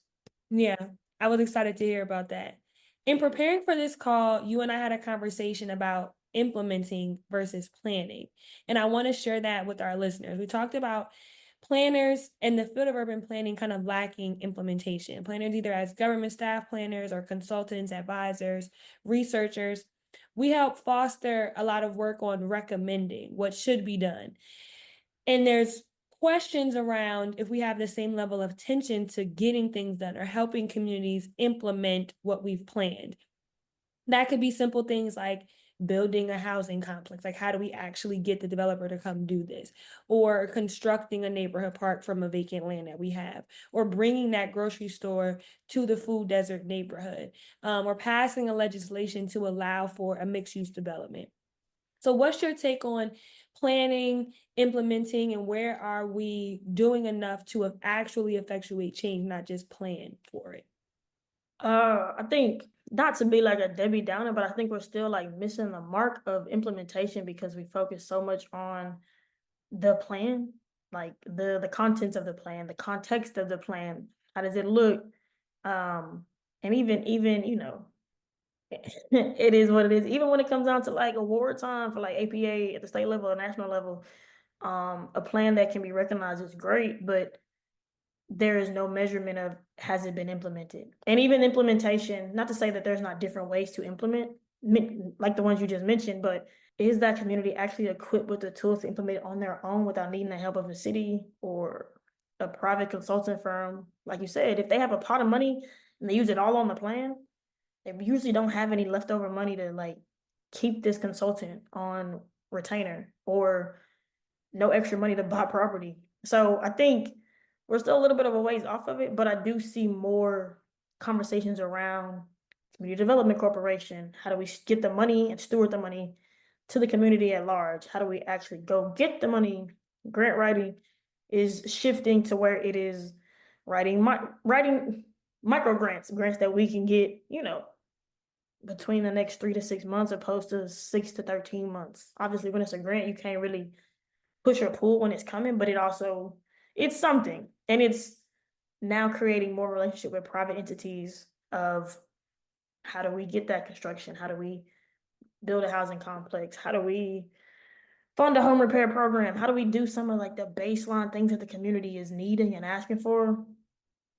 Yeah, I was excited to hear about that. In preparing for this call, you and I had a conversation about implementing versus planning. And I want to share that with our listeners. We talked about planners in the field of urban planning kind of lacking implementation. Planners, either as government staff planners or consultants, advisors, researchers, we help foster a lot of work on recommending what should be done. And there's questions around if we have the same level of attention to getting things done or helping communities implement what we've planned. That could be simple things like building a housing complex. Like, how do we actually get the developer to come do this? Or constructing a neighborhood park from a vacant land that we have, or bringing that grocery store to the food desert neighborhood, or passing a legislation to allow for a mixed use development. So, what's your take on planning, implementing, and where are we doing enough to actually effectuate change, not just plan for it? I think not to be like a Debbie Downer, but I think we're still like missing the mark of implementation because we focus so much on the plan, like the contents of the plan, the context of the plan. How does it look? And even it is what it is. Even when it comes down to like award time for like APA at the state level or national level, a plan that can be recognized is great, but there is no measurement of has it been implemented. And even implementation, not to say that there's not different ways to implement, like the ones you just mentioned, but is that community actually equipped with the tools to implement it on their own without needing the help of a city or a private consulting firm? Like you said, if they have a pot of money and they use it all on the plan, they usually don't have any leftover money to like keep this consultant on retainer or no extra money to buy property. So I think we're still a little bit of a ways off of it, but I do see more conversations around community development corporation. How do we get the money and steward the money to the community at large? How do we actually go get the money? Grant writing is shifting to where it is writing micro grants that we can get, between the next 3 to 6 months opposed to 6 to 13 months. Obviously, when it's a grant, you can't really push or pull when it's coming, but it's something. And it's now creating more relationship with private entities of how do we get that construction? How do we build a housing complex? How do we fund a home repair program? How do we do some of like the baseline things that the community is needing and asking for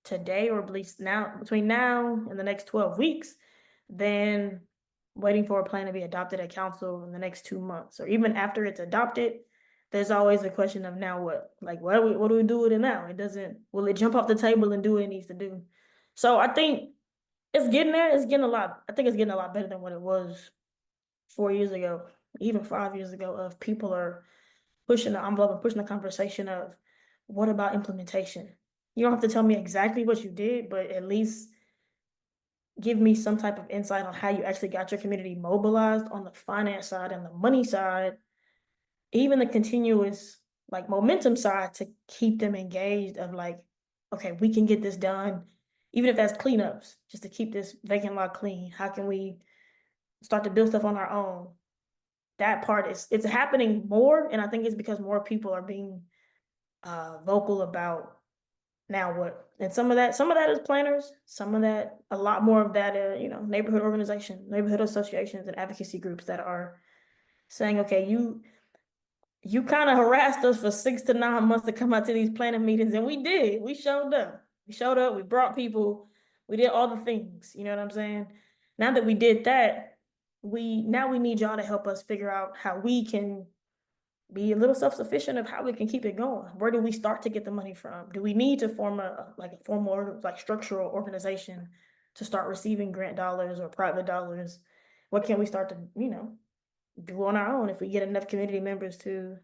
today, or at least now, between now and the next 12 weeks, than waiting for a plan to be adopted at council in the next 2 months, or even after it's adopted. There's always a question of now what? Like, what do we do with it now? It doesn't, will it jump off the table and do what it needs to do? So I think it's getting there. It's getting a lot. I think it's getting a lot better than what it was 4 years ago, even 5 years ago, of people are pushing the envelope and pushing the conversation of what about implementation? You don't have to tell me exactly what you did, but at least give me some type of insight on how you actually got your community mobilized on the finance side and the money side, even the continuous like momentum side to keep them engaged of like, okay, we can get this done, even if that's cleanups, just to keep this vacant lot clean. How can we start to build stuff on our own? That part is it's happening more, and I think it's because more people are being vocal about now what. And some of that is planners, some of that, a lot more of that, neighborhood organization, neighborhood associations and advocacy groups that are saying, okay, you kind of harassed us for 6 to 9 months to come out to these planning meetings, and we did. We showed up. We brought people, we did all the things, you know what I'm saying? Now that we did that, we need y'all to help us figure out how we can be a little self-sufficient of how we can keep it going. Where do we start to get the money from? Do we need to form a formal like structural organization to start receiving grant dollars or private dollars? What can we start to, do on our own if we get enough community members to,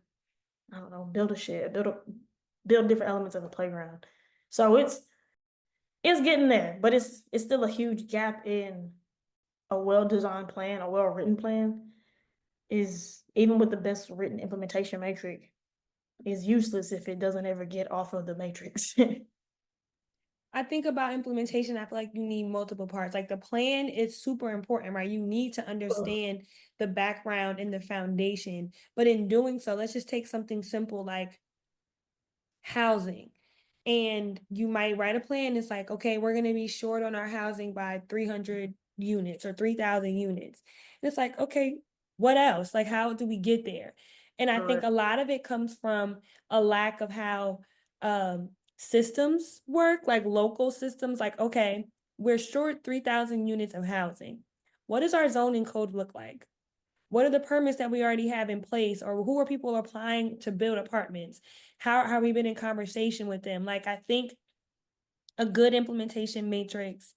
I don't know, build a shed, build different elements of a playground. So it's getting there, but it's still a huge gap in a well-designed plan, a well-written plan is, even with the best written implementation matrix, is useless if it doesn't ever get off of the matrix. I think about implementation, I feel like you need multiple parts. Like the plan is super important, right? You need to Ugh. understand the background and the foundation. But in doing so, let's just take something simple like housing. And you might write a plan. It's like, okay, we're going to be short on our housing by 300 units or 3,000 units. And it's like, okay, what else? Like, how do we get there? And I think Correct. a lot of it comes from a lack of how systems work, like local systems. Like, okay, we're short 3,000 units of housing. What does our zoning code look like? What are the permits that we already have in place, or who are people applying to build apartments? How have we been in conversation with them? Like, I think a good implementation matrix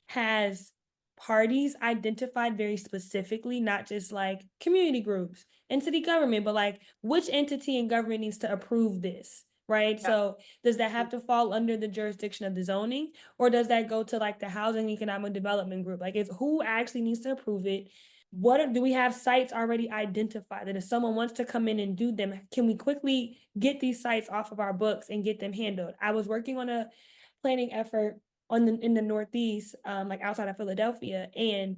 has parties identified very specifically, not just like community groups and city government, but like which entity in government needs to approve this, right? Yeah. So does that have to fall under the jurisdiction of the zoning, or does that go to like the housing economic development group? Like, it's who actually needs to approve it? Do we have sites already identified that if someone wants to come in and do them, can we quickly get these sites off of our books and get them handled? I was working on a planning effort in the Northeast, like outside of Philadelphia, and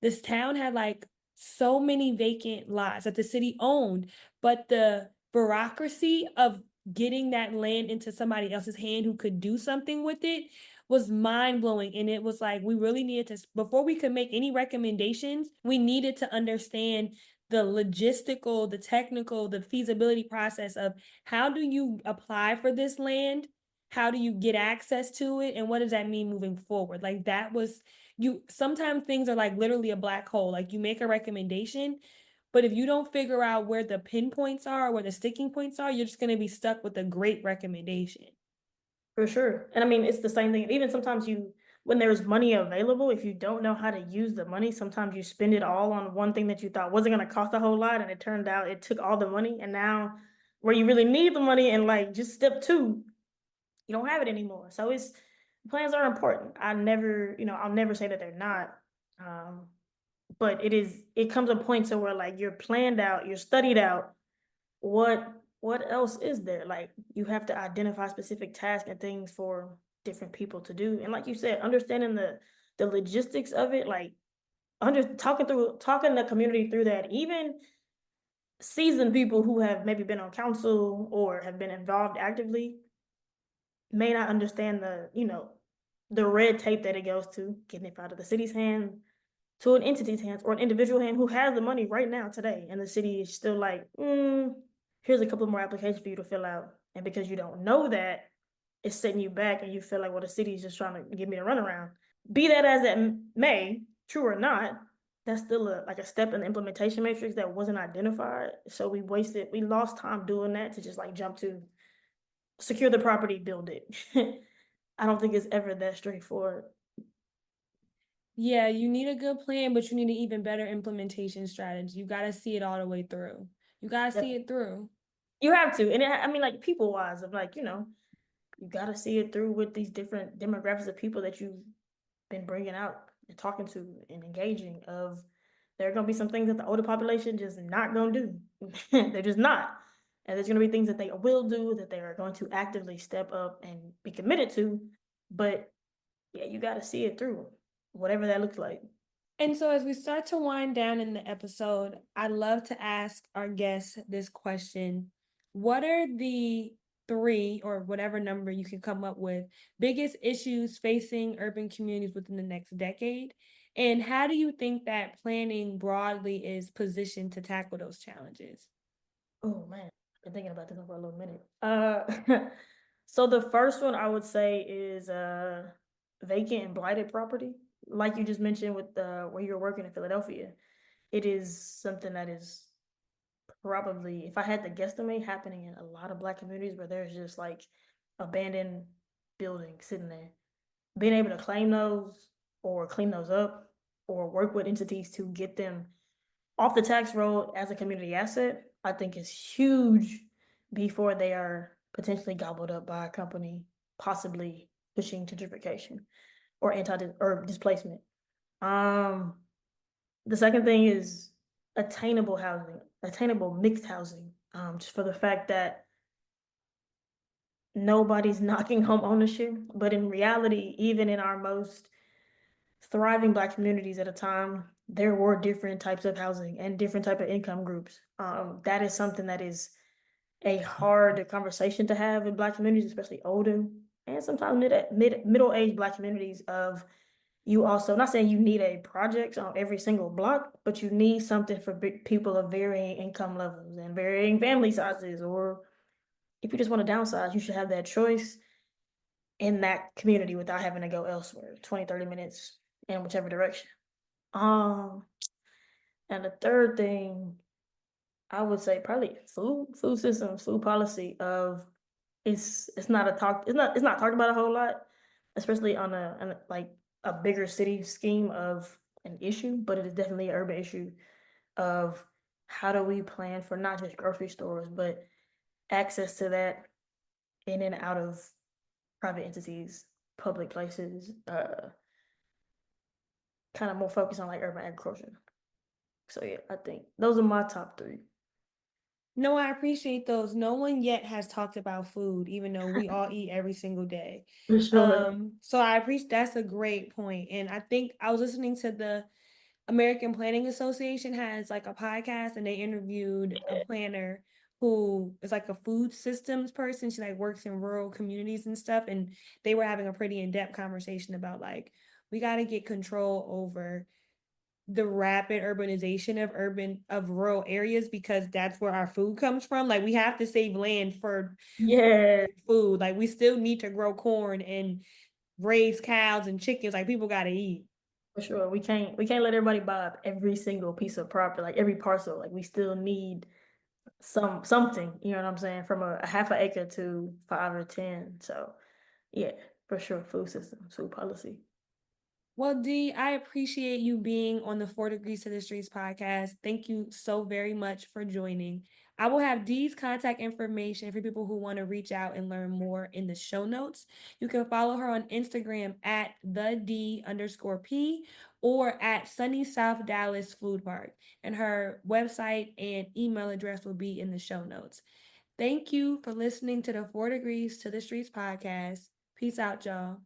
this town had like so many vacant lots that the city owned, but the bureaucracy of getting that land into somebody else's hand who could do something with it was mind blowing. And it was like we really needed to, before we could make any recommendations, we needed to understand the logistical, the technical, the feasibility process of how do you apply for this land, how do you get access to it, and what does that mean moving forward? Like that was, you sometimes things are like literally a black hole. Like you make a recommendation, but if you don't figure out where the pinpoints are, where the sticking points are, you're just going to be stuck with a great recommendation. For sure. And I mean, it's the same thing. Even sometimes when there's money available, if you don't know how to use the money, sometimes you spend it all on one thing that you thought wasn't going to cost a whole lot. And it turned out it took all the money. And now where you really need the money and like just step two, you don't have it anymore. So plans are important. I'll never say that they're not. Um, but it comes a point to where like you're planned out, you're studied out, what else is there? Like you have to identify specific tasks and things for different people to do. And like you said, understanding the logistics of it, like talking the community through that, even seasoned people who have maybe been on council or have been involved actively may not understand the red tape that it goes to getting it out of the city's hand to an entity's hands or an individual hand who has the money right now today, and the city is still like, here's a couple more applications for you to fill out, and because you don't know that, it's setting you back, and you feel like, well, the city is just trying to give me a runaround. Be that as it may, true or not, that's still like a step in the implementation matrix that wasn't identified. So we lost time doing that to just like jump to secure the property, build it. I don't think it's ever that straightforward. Yeah, you need a good plan, but you need an even better implementation strategy. You got to see it all the way through. You got to see Yep. it through. You have to, and I mean, like people wise, of like you got to see it through with these different demographics of people that you've been bringing out and talking to and engaging. Of there are gonna be some things that the older population just not gonna do. They're just not, and there's gonna be things that they will do that they are going to actively step up and be committed to. But yeah, you got to see it through, whatever that looks like. And so, as we start to wind down in the episode, I'd love to ask our guests this question. What are the three, or whatever number you can come up with, biggest issues facing urban communities within the next decade? And how do you think that planning broadly is positioned to tackle those challenges? Oh man, I've been thinking about this one for a little minute. So the first one I would say is vacant and blighted property. Like you just mentioned with where you're working in Philadelphia, it is something that is probably, if I had to guesstimate, happening in a lot of Black communities where there's just like abandoned buildings sitting there. Being able to claim those or clean those up or work with entities to get them off the tax roll as a community asset, I think is huge before they are potentially gobbled up by a company, possibly pushing gentrification or or displacement. Um, the second thing is attainable housing, attainable mixed housing. Just for the fact that nobody's knocking home ownership, but in reality, even in our most thriving Black communities at a time, there were different types of housing and different type of income groups. That is something that is a hard conversation to have in Black communities, especially older and sometimes middle aged Black communities. Of you also not saying you need a project on every single block, but you need something for people of varying income levels and varying family sizes, or if you just want to downsize, you should have that choice in that community without having to go elsewhere 20, 30 minutes in whichever direction. Um, and the third thing I would say probably food systems, food policy of it's not a talk it's not talked about a whole lot, especially on a like a bigger city scheme of an issue, but it is definitely an urban issue of how do we plan for not just grocery stores, but access to that in and out of private entities, public places, kind of more focused on like urban agriculture. So yeah, I think those are my top three. No, I appreciate those. No one yet has talked about food, even though we all eat every single day. For sure. So I appreciate that's a great point. And I think I was listening to the American Planning Association has like a podcast and they interviewed a planner who is like a food systems person. She like works in rural communities and stuff. And they were having a pretty in-depth conversation about like we got to get control over the rapid urbanization of rural areas because that's where our food comes from. Like we have to save land for Yeah, food. Like we still need to grow corn and raise cows and chickens. Like people got to eat. for sure. We can't let everybody buy up every single piece of property, like every parcel. Like we still need something, you know what I'm saying, from a half an acre to 5 or 10. So yeah, for sure. Food system, food policy. Well, Dee, I appreciate you being on the Four Degrees to the Streets podcast. Thank you so very much for joining. I will have Dee's contact information for people who want to reach out and learn more in the show notes. You can follow her on Instagram at the D_P or at Sunny South Dallas Food Park. And her website and email address will be in the show notes. Thank you for listening to the Four Degrees to the Streets podcast. Peace out, y'all.